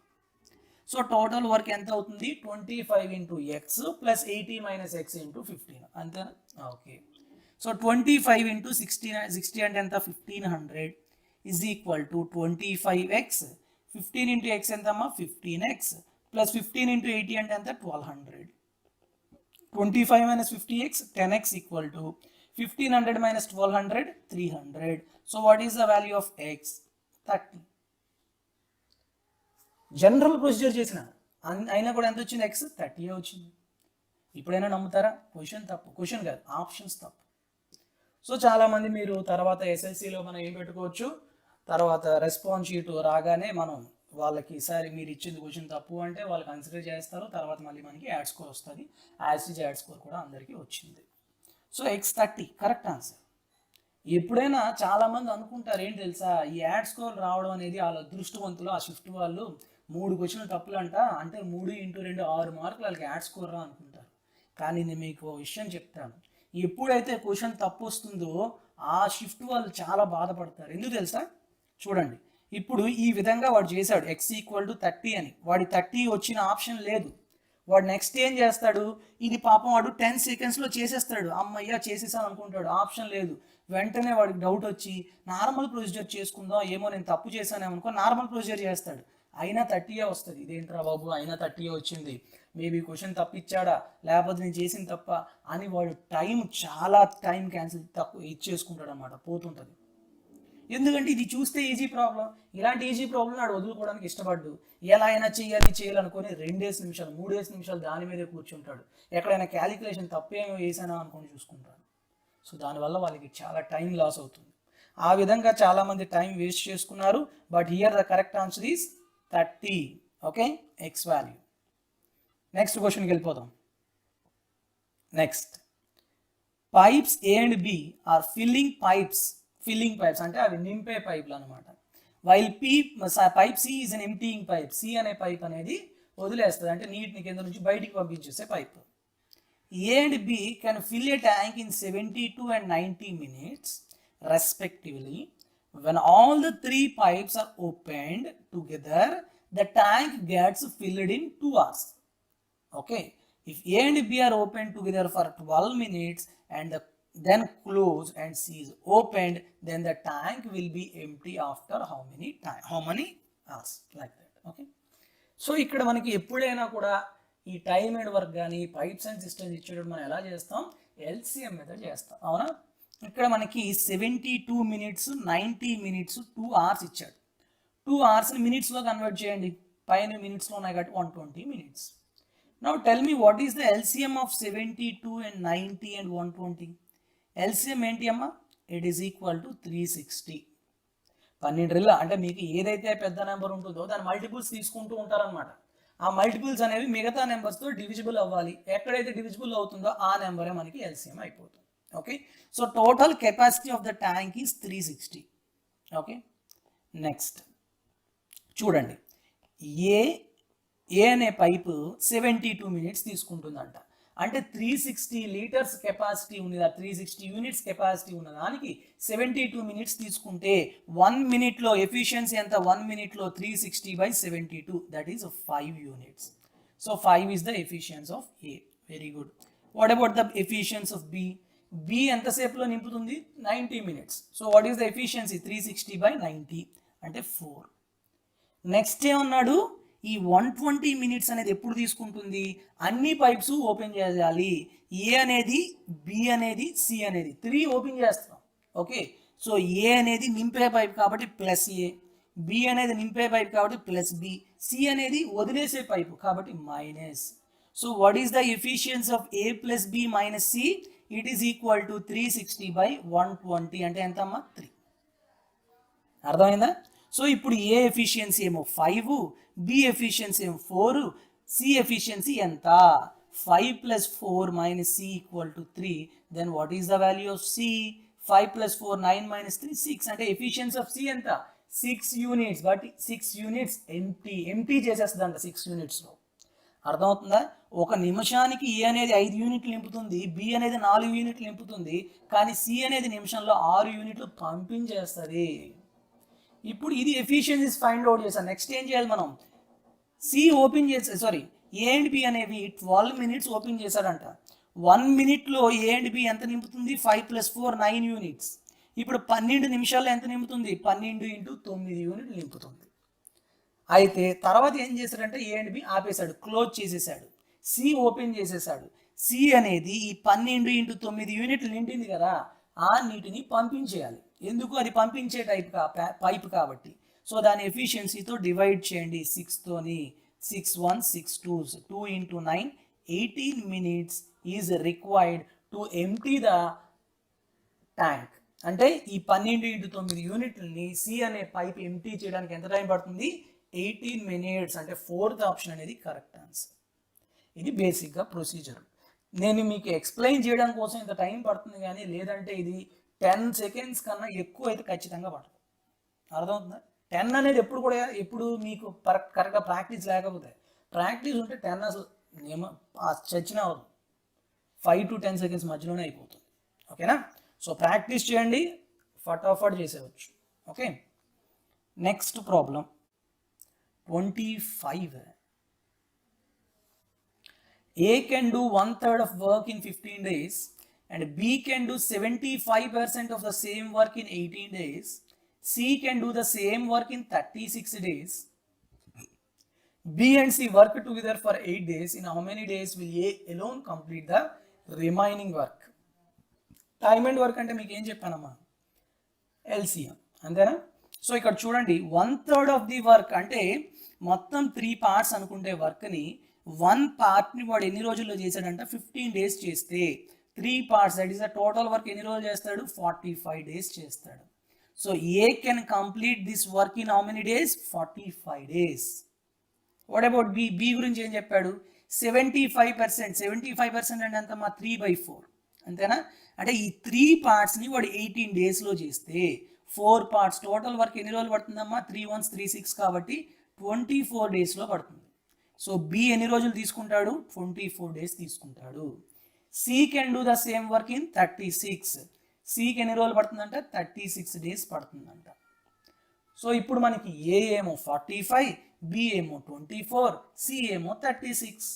సో టోటల్ వర్క్ ఎంత అవుతుంది? 25 into X plus 80 minus X into 15, అంతేనా? ఓకే, సో 25 ఇంటూ 60 అంటే ఎంత? 1500 is equal to 25x. 15 into X ఎంతమ్మా? 15x ప్లస్ 15 ఇంటూ 80 అంటే ఎంత? 1200. 25 minus 50x 10x equal to 1500 minus 1200 300. So what is the value of x? 30. General procedure చేసిన అయినా కూడా ఎంత వచ్చింది? x 30 వచ్చింది. ఇప్పుడైనా నమ్ముతారా? క్వశ్చన్ తప్పు, క్వశ్చన్ కాదు ఆప్షన్స్ తప్పు. సో చాలామంది మీరు తర్వాత ఎస్ఎస్సిలో మనం ఏం పెట్టుకోవచ్చు, తర్వాత రెస్పాన్స్ షీట్ రాగానే మనం వాళ్ళకి ఈసారి మీరు ఇచ్చింది క్వశ్చన్ తప్పు అంటే వాళ్ళు కన్సిడర్ చేస్తారు. తర్వాత మళ్ళీ మనకి యాడ్ స్కోర్ వస్తుంది. యాడ్ స్కోర్ కూడా అందరికీ వచ్చింది. So x 30 correct answer. ఎప్పుడైనా చాలామంది అనుకుంటారు ఏంటి తెలుసా, ఈ యాడ్ స్కోర్ రావడం అనేది వాళ్ళ అదృష్టవంతులు, ఆ షిఫ్ట్ వాళ్ళు 3 క్వశ్చన్లు తప్పులంట, అంటే 3 ఇంటూ 2 6 మార్కులు వాళ్ళకి యాడ్ స్కోర్ రా అనుకుంటారు. కానీ నేను మీకు విషయం చెప్తాను, ఎప్పుడైతే క్వశ్చన్ తప్పు వస్తుందో ఆ షిఫ్ట్ వాళ్ళు చాలా బాధపడతారు. ఎందుకు తెలుసా? చూడండి, ఇప్పుడు ఈ విధంగా వాడు చేశాడు x ఈక్వల్ టు 30 అని, వాడి 30 వచ్చిన ఆప్షన్ లేదు. వాడు నెక్స్ట్ ఏం చేస్తాడు, ఇది పాపం వాడు 10 secondsలో చేసేస్తాడు, అమ్మయ్య చేసేసాను అనుకుంటాడు, ఆప్షన్ లేదు. వెంటనే వాడికి డౌట్ వచ్చి నార్మల్ ప్రొసీజర్ చేసుకుందాం, ఏమో నేను తప్పు చేశానేమో అనుకో నార్మల్ ప్రొసీజర్ చేస్తాడు, అయినా 30 వస్తుంది. ఇదేంట్రా బాబు అయినా 30 వచ్చింది, మేబీ క్వశ్చన్ తప్పిచ్చాడా లేకపోతే నేను చేసింది తప్ప అని వాడు చాలా టైం క్యాన్సిల్ తక్కువ ఇచ్చేసుకుంటాడు అనమాట, పోతుంటుంది. ఎందుకంటే ఇది చూస్తే ఈజీ ప్రాబ్లం, ఇలాంటి ఈజీ ప్రాబ్లం నాడు వదులుకోవడానికి ఇష్టపడ్డు, ఎలా అయినా చేయాలనుకొని 2 నిమిషాలు 3 నిమిషాలు దాని మీదే కూర్చుంటాడు. ఎక్కడైనా క్యాలిక్యులేషన్ తప్పేమో వేసానా అనుకొని చూసుకుంటాడు. సో దానివల్ల వాళ్ళకి చాలా టైం లాస్ అవుతుంది. ఆ విధంగా చాలామంది టైం వేస్ట్ చేసుకున్నారు. But here the correct answer is 30. Okay, x value. Next క్వశ్చన్కి వెళ్ళిపోదాం. Next, pipes A and B are filling pipes అంటే అవి నింపే పైపులు అనమాట. While pipe C is an emptying pipe. C అనే పైప్ అనేది వదిలేస్తుంది, అంటే నీటిని కింద నుంచి బయటికి పంపించేసే pipe. A and B can fill a tank in 72 and 90 minutes respectively. When all the 3 pipes are opened together, the tank gets filled in 2 hours. Okay, if A and B are opened together for 12 minutes and then closed and C is opened, then the tank will be empty after how many hours, like that. Okay, so ఇక్కడ మనకి ఎప్పుడైనా కూడా ఈ time and work కానీ pipes and systems ఇచ్చేటప్పుడు మనం ఎలా చేస్తాం, LCM మెథడ్ చేస్తాం, అవునా? ఇక్కడ మనకి 72 minutes 90 minutes 2 hours ఇచ్చాడు. 2 hours మినిట్స్లో కన్వర్ట్ చేయండి, పైన మినిట్స్లో ఉన్నాయి కాబట్టి 120 minutes. Now tell me what is the LCM of 72 and 90 and 120? LCM ఏంటి అమ్మా? It is equal to 360. 12 అంటే మీకు ఏదైతే పెద్ద నెంబర్ ఉంటుందో దాని మల్టిపుల్స్ తీసుకుంటూ ఉంటారనమాట. ఆ మల్టిపుల్స్ అనేవి మిగతా నెంబర్స్తో డివిజిబుల్ అవ్వాలి. ఎక్కడైతే డివిజిబుల్ అవుతుందో ఆ నెంబరే మనకి LCM అయిపోతుంది. Okay, so total capacity of the tank is 360. Okay, next చూడండి, ఏ అనే పైపు 72 మినిట్స్ తీసుకుంటుందంట. అంటే 360 లీటర్స్ కెపాసిటీ ఉంది, 360 యూనిట్స్ కెపాసిటీ ఉన్న దానికి 72 మినిట్స్ తీసుకుంటే 1 మినిట్లో ఎఫిషియన్సీ ఎంత? 1 మినిట్లో 360/72, that is 5 units. So 5 is the efficiency of A. Very good. What about the efficiency of B? B ఎంతసేపులో నింపుతుంది? 90 minutes. So what is the efficiency? 360/90 అంటే 4. నెక్స్ట్ ఏమన్నాడు? ఈ 120 మినిట్స్ అనేది ఎప్పుడు తీసుకుంటుంది? అన్ని పైప్స్ ఓపెన్ చేయాలి. ఏ అనేది, బి అనేది, సి అనేది 3 ఓపెన్ చేస్తాం. ఓకే, సో ఏ అనేది నింపే పైప్ కాబట్టి ప్లస్ ఏ, బి అనేది నింపే పైప్ కాబట్టి ప్లస్ బి, సి అనేది వదిలేసే పైపు కాబట్టి minus. So what is the efficiency of A plus B minus C? It is equal to 360/120 అంటే ఎంతమ్మా? 3. అర్థమైందా? సో ఇప్పుడు ఏ ఎఫిషియన్సీ ఏమో 5, బి ఎఫిషియన్సీ ఏమో 4, సి ఎఫిషియన్సీ ఎంత? 5 + 4 - c = 3. Then what is the value of C? 5 + 4 9 - 3 6. అంటే efficiency of C ఎంత? 6 units. But 6 units empty చేసేస్తుందంట 6 యూనిట్స్లో. అర్థమవుతుందా? ఒక నిమిషానికి ఏ అనేది 5 యూనిట్లు నింపుతుంది, బి అనేది 4 యూనిట్లు నింపుతుంది, కానీ సి అనేది నిమిషంలో 6 యూనిట్లు పంపించేస్తుంది. ఇప్పుడు ఇది ఎఫిషియన్సీస్ ఫైండ్ అవుట్ చేస్తాం. నెక్స్ట్ ఏం చేయాలి మనం? సి ఓపెన్ చేసే ఏ అండ్ బి అనేవి 12 మినిట్స్ ఓపెన్ చేశాడంట. 1 మినిట్లో ఏ అండ్ బి ఎంత నింపుతుంది? 5 + 4 9 యూనిట్స్. ఇప్పుడు 12 నిమిషాల్లో ఎంత నింపుతుంది? 12 × 9 యూనిట్లు నింపుతుంది. అయితే తర్వాత ఏం చేశాడంటే ఏ అండ్ బి ఆపేశాడు, క్లోజ్ చేసేసాడు. సి ఓపెన్ చేసేసాడు. సి అనేది ఈ 12 × 9 యూనిట్లు నిండింది కదా, ఆ నీటిని పంపించేయాలి. ఎందుకు? అది పంపించే పైప్ కాబట్టి. సో దాని ఎఫిషియన్సీతో డివైడ్ చేయండి 6తోని. 6 1 6 2s 2 × 9 18 minutes is required to empty the tank. అంటే ఈ 12 × 9 యూనిట్లని సి అనే పైప్ ఎంప్టీ చేయడానికి ఎంత టైం పడుతుంది? 18 మినిట్స్. అంటే 4th ఆప్షన్ అనేది కరెక్ట్ ఆన్సర్. ఇది బేసిక్గా ప్రొసీజర్. నేను మీకు ఎక్స్ప్లెయిన్ చేయడం కోసం ఇంత టైం పడుతుంది, కానీ లేదంటే ఇది 10 సెకండ్స్ కన్నా ఎక్కువ అయితే ఖచ్చితంగా పడుతుంది. అర్థమవుతుందా? 10 అనేది ఎప్పుడు మీకు కరెక్ట్గా ప్రాక్టీస్ లేకపోతే, ప్రాక్టీస్ ఉంటే 10 అసలు ఏమో చచ్చిన అవ్వదు. 5 to 10 సెకండ్స్ మధ్యలోనే అయిపోతుంది. ఓకేనా? సో ప్రాక్టీస్ చేయండి, ఫటాఫట్ చేసేవచ్చు. Okay, next problem 25. A can do 1/3 of work in 15 days and B can do 75% of the same work in 18 days. C can do the same work in 36 days. B and C work together for 8 days. In how many days will A alone complete the remaining work? Time and work అంటే మీకు ఏం చెప్పానమ్మా? LCM అంతేనా? So ఇక్కడ చూడండి, 1/3 of the work అంటే మొత్తం 3 parts అనుకుంటే వర్క్ని 1 పార్ట్ని వాడు ఎన్ని రోజుల్లో చేశాడంట? 15 డేస్ చేస్తే 3 parts, that is the total work ఎన్ని రోజులు చేస్తాడు? 45 డేస్ చేస్తాడు. So A can complete this work in how many days? 45 days. What about B? B గురించి ఏం చెప్పాడు? 75%. 75% అంటే ఎంతమ్మా? 3/4 అంతేనా? అంటే ఈ 3 పార్ట్స్ని వాడు 18 డేస్లో చేస్తే 4 పార్ట్స్ టోటల్ వర్క్ ఎన్ని రోజులు పడుతుందమ్మా? 3 1s 3 6 కాబట్టి 24 డేస్లో పడుతుంది. సో బి ఎన్ని రోజులు తీసుకుంటాడు? 24 డేస్ తీసుకుంటాడు. C can do the same work in 36. సికి ఎన్ని రోజులు పడుతుందంట? 36 డేస్ పడుతుందంట. సో ఇప్పుడు మనకి ఏ ఏమో 45, బి ఏమో 24, సి ఏమో 36.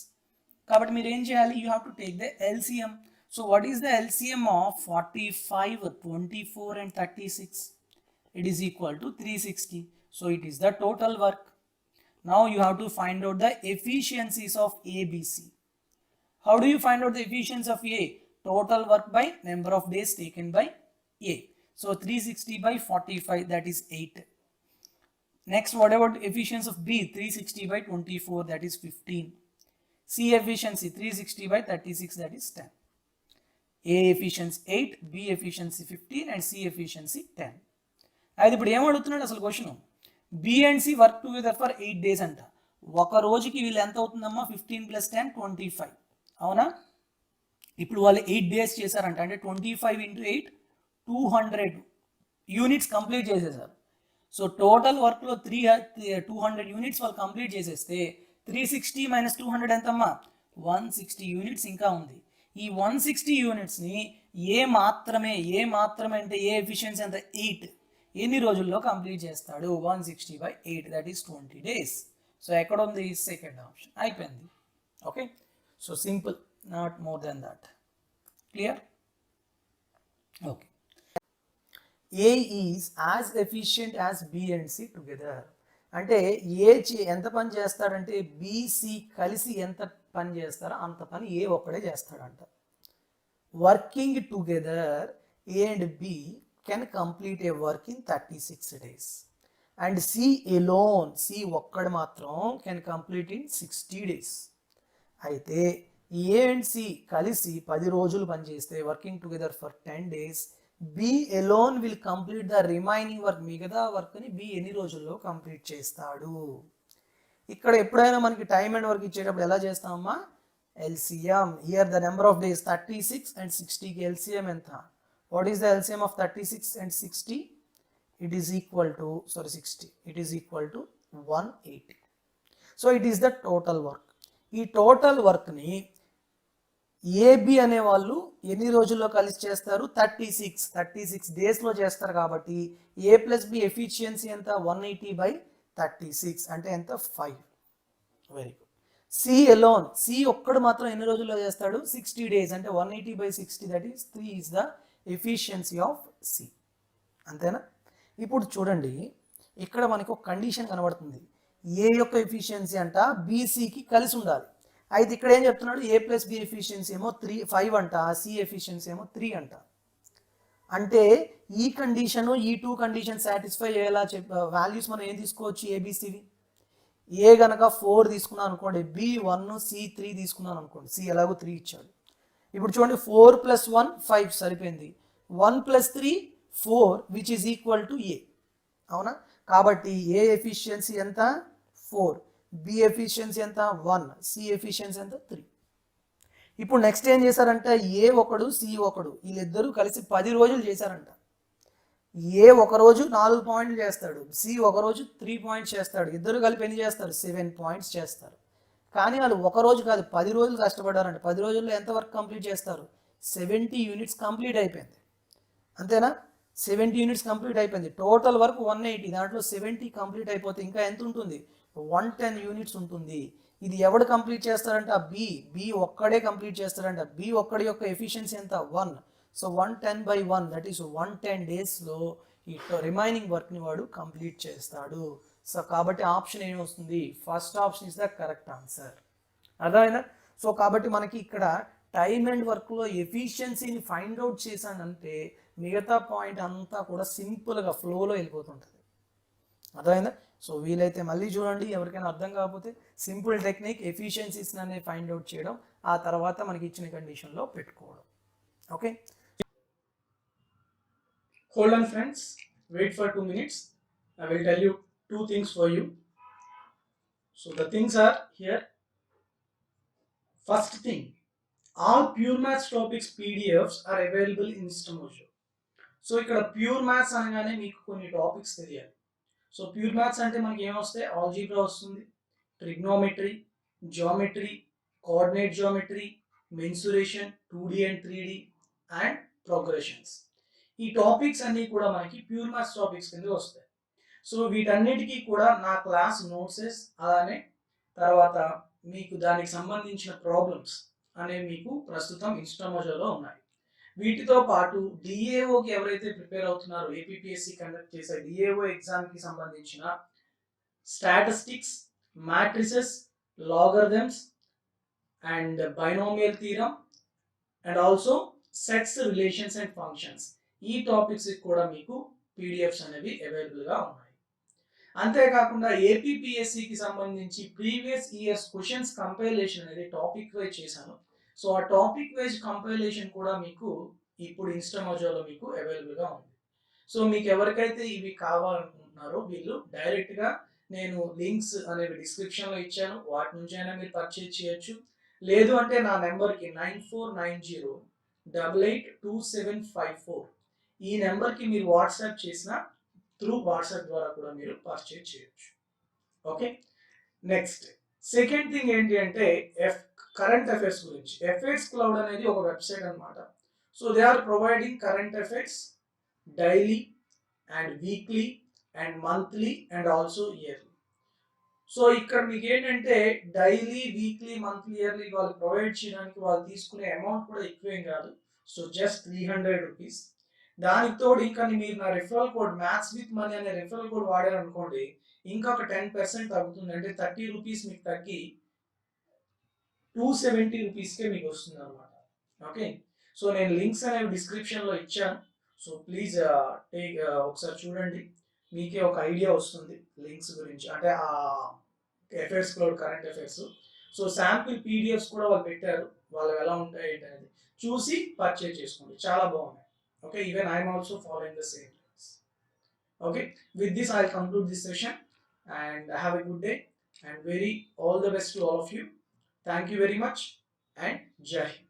కాబట్టి మీరు ఏం చేయాలి? You have to take the LCM. So what is the LCM of 45, 24 and 36? It is equal to 360. So it is the total work. Now you have to find out the efficiencies of A, B, C. How do you find out the efficiency of A? Total work by number of days taken by A. So 360/45, that is 8. Next, what about efficiency of B? 360/24, that is 15. C efficiency 360/36, that is 10. A efficiency 8, B efficiency 15 and C efficiency 10. అది ఇప్పుడు ఏం అడుగుతున్నాడు అసలు question? B and C work together for 8 days అంట. ఒక రోజుకి వీళ్ళు ఎంత అవుతుందమ్మా? 15 + 10 25. అవునా? ఇప్పుడు వాళ్ళు 8 డేస్ చేశారంట. అంటే 25 × 8 200 యూనిట్స్ కంప్లీట్ చేసేసారు. సో టోటల్ వర్క్లో 200 యూనిట్స్ వాళ్ళు కంప్లీట్ చేసేస్తే 360 మైనస్ 200 ఎంతమ్మా 160 యూనిట్స్ ఇంకా ఉంది. ఈ 160 యూనిట్స్ని ఏ మాత్రమే అంటే ఏ ఎఫిషియన్సీ ఎంత 8 ఎన్ని రోజుల్లో కంప్లీట్ చేస్తాడు 160/8 దట్ ఈస్ 20 days. సో ఎక్కడ ఉంది సెకండ్ ఆప్షన్ అయిపోయింది. Okay so simple, not more than that. Clear? Okay. A is as efficient as B and C together. అంటే ఏ ఎంత పని చేస్తాడంటే బీసీ కలిసి ఎంత పని చేస్తారో అంత పని ఏ ఒక్కడే చేస్తాడంట. Working together A and B can complete a work in 36 days and C alone C ఒక్కడు మాత్రం కెన్ కంప్లీట్ ఇన్ 60 days. అయితే ఏ అండ్ సి కలిసి 10 రోజులు పనిచేస్తే working together for 10 days B alone will complete the remaining work, మిగతా వర్క్ని B ఎన్ని రోజుల్లో కంప్లీట్ చేస్తాడు. ఇక్కడ ఎప్పుడైనా మనకి టైం అండ్ వర్క్ ఇచ్చేటప్పుడు ఎలా చేస్తామమ్మా LCM. Here the number of days 36 and 60కి ఎల్సిఎం ఎంత? What is the LCM of 36 and 60? It is equal to 60 it is equal to 180. So it is the total work. ఈ total వర్క్ని AB అనే వాళ్ళు ఎన్ని రోజుల్లో కలిసి చేస్తారు 36 డేస్లో చేస్తారు. కాబట్టి ఏ ప్లస్ బి ఎఫిషియన్సీ ఎంత 180/36 అంటే ఎంత 5. Very good. C alone C ఒక్కడు మాత్రం ఎన్ని రోజుల్లో చేస్తాడు 60 days అంటే 180/60 that is 3 is the efficiency of C. అంతేనా? ఇప్పుడు చూడండి ఇక్కడ మనకు ఒక కండిషన్ కనబడుతుంది. ఏ యొక్క ఎఫిషియన్సీ అంట బీసీకి కలిసి ఉండాలి. అయితే ఇక్కడ ఏం చెప్తున్నాడు ఏ ప్లస్ బి ఎఫిషియన్సీ ఏమో 5 అంట, సి ఎఫిషియన్సీ ఏమో 3 అంట. అంటే ఈ కండిషను ఈ 2 కండిషన్ సాటిస్ఫై అయ్యేలా వాల్యూస్ మనం ఏం తీసుకోవచ్చు ఏబిసివి. ఏ గనక 4 తీసుకున్నాను అనుకోండి, బి 1, సి 3 తీసుకున్నాను అనుకోండి, సి ఎలాగో 3 ఇచ్చాడు. ఇప్పుడు చూడండి 4 + 1 5 సరిపోయింది. 1 + 3 4 విచ్ ఈజ్ ఈక్వల్ టు ఏ. అవునా? కాబట్టి ఏ ఎఫిషియన్సీ ఎంత 4, బి ఎఫిషియన్సీ ఎంత 1, సి ఎఫిషియన్సీ ఎంత 3. ఇప్పుడు నెక్స్ట్ ఏం చేశారంటే ఏ ఒకడు సి ఒకడు వీళ్ళిద్దరూ కలిసి 10 రోజులు చేశారంట. ఏ ఒక రోజు 4 పాయింట్లు చేస్తాడు, సి ఒక రోజు 3 పాయింట్స్ చేస్తాడు. ఇద్దరు కలిపి ఎన్ని చేస్తారు 7 పాయింట్స్ చేస్తారు. కానీ వాళ్ళు ఒక రోజు కాదు 10 రోజులు కష్టపడారంట. 10 రోజుల్లో ఎంత వర్క్ కంప్లీట్ చేస్తారు 70 యూనిట్స్ కంప్లీట్ అయిపోయింది. అంతేనా? 70 యూనిట్స్ కంప్లీట్ అయిపోయింది. టోటల్ వర్క్ 180, దాంట్లో 70 కంప్లీట్ అయిపోతే ఇంకా ఎంత ఉంటుంది 110 యూనిట్స్ ఉంటుంది. ఇది ఎవడు కంప్లీట్ చేస్తారంట బి ఒక్కడే కంప్లీట్ చేస్తారంట. బి ఒక్కడి యొక్క ఎఫిషియన్సీ ఎంత 1. సో 110/1 దట్ ఈస్ 110 డేస్లో ఈ రిమైనింగ్ వర్క్ని వాడు కంప్లీట్ చేస్తాడు. సో కాబట్టి ఆప్షన్ ఏమొస్తుంది first option is the correct answer. అర్థమైనా? సో కాబట్టి మనకి ఇక్కడ టైమ్ అండ్ వర్క్లో ఎఫిషియన్సీని ఫైండ్ అవుట్ చేశానంటే మిగతా పాయింట్ అంతా కూడా సింపుల్గా ఫ్లోలో వెళ్ళిపోతుంటుంది. అర్థమైందా? సో వీలైతే మళ్ళీ చూడండి, ఎవరికైనా అర్థం కాకపోతే సింపుల్ టెక్నిక్ ఎఫిషియన్సీస్ అనేది ఫైండ్ అవుట్ చేయడం, ఆ తర్వాత మనకి ఇచ్చిన కండిషన్లో పెట్టుకోవడం. Okay, Hold on friends, wait for 2 minutes. I will tell you 2 things for you. So the things are here. First thing, all pure maths topics PDFs are available in Instamojo. So ఇక్కడ pure maths అనగానే మీకు కొన్ని topics తెలియాలి. So pure maths అంటే మనకి ఏమొస్తాయి algebra వస్తుంది, trigonometry, geometry, coordinate geometry, mensuration 2D and 3D and progressions. ఈ టాపిక్స్ అన్నీ కూడా మనకి ప్యూర్ మ్యాథ్స్ టాపిక్స్ కింద వస్తాయి. సో వీటన్నిటికీ కూడా నా క్లాస్ నోట్సెస్ అలానే తర్వాత మీకు దానికి సంబంధించిన ప్రాబ్లమ్స్ అనేవి మీకు ప్రస్తుతం ఇన్స్టామోజోలో ఉన్నాయి. వీటితో పాటు డిఏఓకి ఎవరైతే ప్రిపేర్ అవుతున్నారో ఏపీపీఎస్సీ కండక్ట్ చేసే డిఏఓ ఎగ్జామ్కి సంబంధించిన statistics, matrices, logarithms and binomial theorem and also sets, relations and functions, ఈ టాపిక్స్ కూడా మీకు పీడిఎఫ్స్ అనేవి అవైలబుల్గా ఉన్నాయి. అంతేకాకుండా ఏపీపీఎస్సీకి సంబంధించి ప్రీవియస్ ఇయర్స్ క్వశ్చన్స్ కంపైలేషన్ అనేది టాపిక్ వైజ్ చేశాను. సో ఆ టాపిక్ వైజ్ కంపైలేషన్ కూడా మీకు ఇప్పుడు ఇన్స్టామోజోలో మీకు అవైలబుల్గా ఉంది. సో మీకు ఎవరికైతే ఇవి కావాలనుకుంటున్నారో వీళ్ళు డైరెక్ట్గా నేను లింక్స్ అనేవి డిస్క్రిప్షన్లో ఇచ్చాను, వాటి నుంచి అయినా మీరు పర్చేజ్ చేయొచ్చు. లేదు అంటే నా నెంబర్కి 9490882754 ఈ నెంబర్కి మీరు వాట్సాప్ చేసిన త్రూ వాట్సాప్ ద్వారా కూడా మీరు పర్చేజ్ చేయొచ్చు. ఓకే, నెక్స్ట్ సెకండ్ థింగ్ ఏంటి అంటే కరెంట్ అఫైర్స్ గురించి. ఎఫ్ఐఆర్స్ క్లౌడ్ అనేది ఒక వెబ్సైట్ అన్నమాట. So they are providing current affairs daily and weekly and monthly and also yearly. So ఇక్కడ మీకు ఏంటంటే డైలీ వీక్లీ మంత్లీ ఇయర్లీ వాళ్ళు ప్రొవైడ్ చేయడానికి వాళ్ళు తీసుకునే అమౌంట్ కూడా ఎక్కువేం కాదు. So just 300 rupees. దానికి తోడు ఇంకా మీరు నా referral code maths with money అనే రిఫరల్ కోడ్ వాడారనుకోండి, ఇంకా ఒక 10% తగ్గుతుంది. అంటే 30 రూపీస్ మీకు తగ్గి 270 రూపీస్కే మీకు వస్తుంది అనమాట. ఓకే, సో నేను లింక్స్ అనేవి డిస్క్రిప్షన్లో ఇచ్చాను. సో ప్లీజ్ ఒకసారి చూడండి, మీకే ఒక ఐడియా వస్తుంది లింక్స్ గురించి, అంటే ఆ affairs cloud current affairs. So sample PDFs కూడా వాళ్ళు పెట్టారు, వాళ్ళు ఎలా ఉంటాయి ఏంటనేది చూసి పర్చేజ్ చేసుకోండి, చాలా బాగున్నాయి. Okay, even I'm also following the same links. Okay, with this I'll conclude this session and have a good day and very all the best to all of you. Thank you very much and Jai Hind.